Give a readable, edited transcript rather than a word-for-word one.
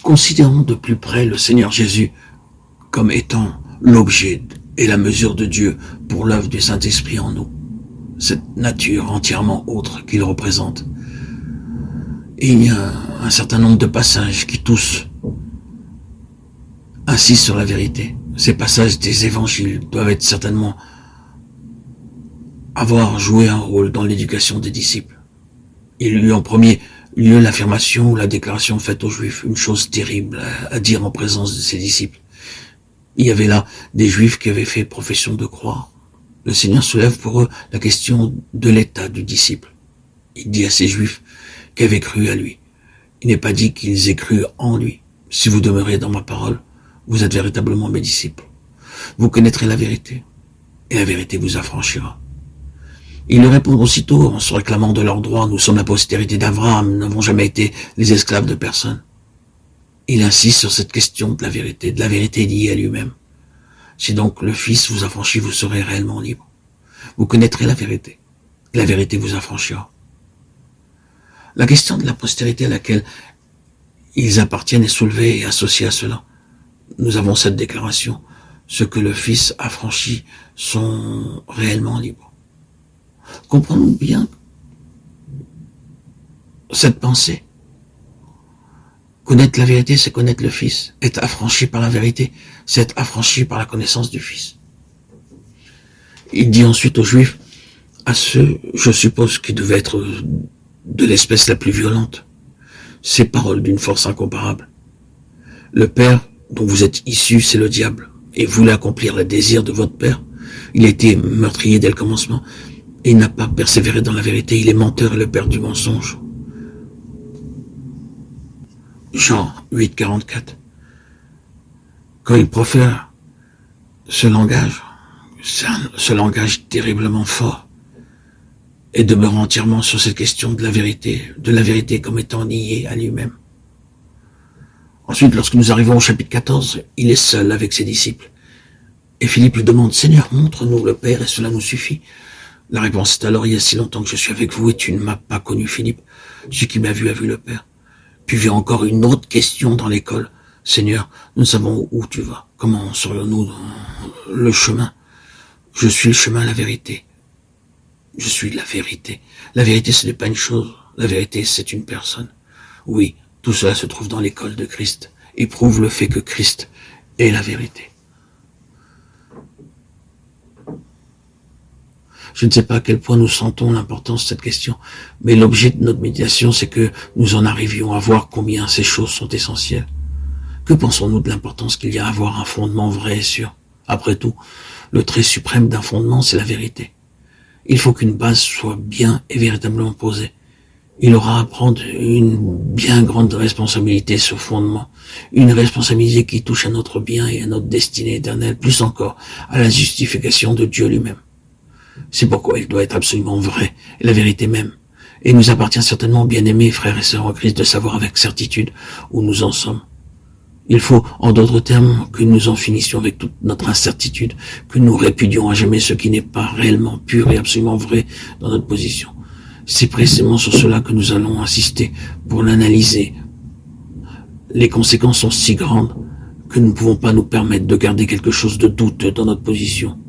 Considérons de plus près le Seigneur Jésus comme étant l'objet et la mesure de Dieu pour l'œuvre du Saint-Esprit en nous, cette nature entièrement autre qu'il représente. Et il y a un certain nombre de passages qui tous insistent sur la vérité. Ces passages des évangiles doivent être certainement avoir joué un rôle dans l'éducation des disciples. Il y a eu en premier lieu l'affirmation ou la déclaration faite aux Juifs, une chose terrible à dire en présence de ses disciples. Il y avait là des Juifs qui avaient fait profession de croire. Le Seigneur soulève pour eux la question de l'état du disciple. Il dit à ces Juifs qui avaient cru à lui. Il n'est pas dit qu'ils aient cru en lui. Si vous demeurez dans ma parole, vous êtes véritablement mes disciples. Vous connaîtrez la vérité, et la vérité vous affranchira. Ils lui répondent aussitôt en se réclamant de leurs droits. Nous sommes la postérité d'Abraham, nous n'avons jamais été les esclaves de personne. Il insiste sur cette question de la vérité liée à lui-même. Si donc le Fils vous affranchit, vous serez réellement libre. Vous connaîtrez la vérité, et la vérité vous affranchira. La question de la postérité à laquelle ils appartiennent est soulevée et associée à cela. Nous avons cette déclaration. Ceux que le Fils affranchit sont réellement libres. Comprenons bien cette pensée. Connaître la vérité, c'est connaître le Fils. Être affranchi par la vérité, c'est être affranchi par la connaissance du Fils. Il dit ensuite aux Juifs, à ceux, je suppose, qui devaient être de l'espèce la plus violente, ces paroles d'une force incomparable. Le Père dont vous êtes issus, c'est le diable, et voulait accomplir le désir de votre Père. Il a été meurtrier dès le commencement, et il n'a pas persévéré dans la vérité. Il est menteur et le père du mensonge. Jean 8, 44. Quand il profère ce langage terriblement fort, et demeure entièrement sur cette question de la vérité comme étant liée à lui-même. Ensuite, lorsque nous arrivons au chapitre 14, il est seul avec ses disciples. Et Philippe lui demande, Seigneur, montre-nous le Père et cela nous suffit. La réponse est alors, il y a si longtemps que je suis avec vous et tu ne m'as pas connu, Philippe. Celui qui m'a vu a vu le Père. Puis vient encore une autre question dans l'école. Seigneur, nous savons où tu vas. Comment serions-nous dans le chemin? Je suis le chemin, la vérité. Je suis la vérité. La vérité, ce n'est pas une chose. La vérité, c'est une personne. Oui, tout cela se trouve dans l'école de Christ et prouve le fait que Christ est la vérité. Je ne sais pas à quel point nous sentons l'importance de cette question, mais l'objet de notre méditation, c'est que nous en arrivions à voir combien ces choses sont essentielles. Que pensons-nous de l'importance qu'il y a à avoir un fondement vrai et sûr? Après tout, le trait suprême d'un fondement, c'est la vérité. Il faut qu'une base soit bien et véritablement posée. Il aura à prendre une bien grande responsabilité, ce fondement. Une responsabilité qui touche à notre bien et à notre destinée éternelle, plus encore à la justification de Dieu lui-même. C'est pourquoi il doit être absolument vrai, et la vérité même. Et il nous appartient certainement, bien-aimés frères et sœurs en Christ, de savoir avec certitude où nous en sommes. Il faut, en d'autres termes, que nous en finissions avec toute notre incertitude, que nous répudions à jamais ce qui n'est pas réellement pur et absolument vrai dans notre position. C'est précisément sur cela que nous allons insister pour l'analyser. Les conséquences sont si grandes que nous ne pouvons pas nous permettre de garder quelque chose de douteux dans notre position.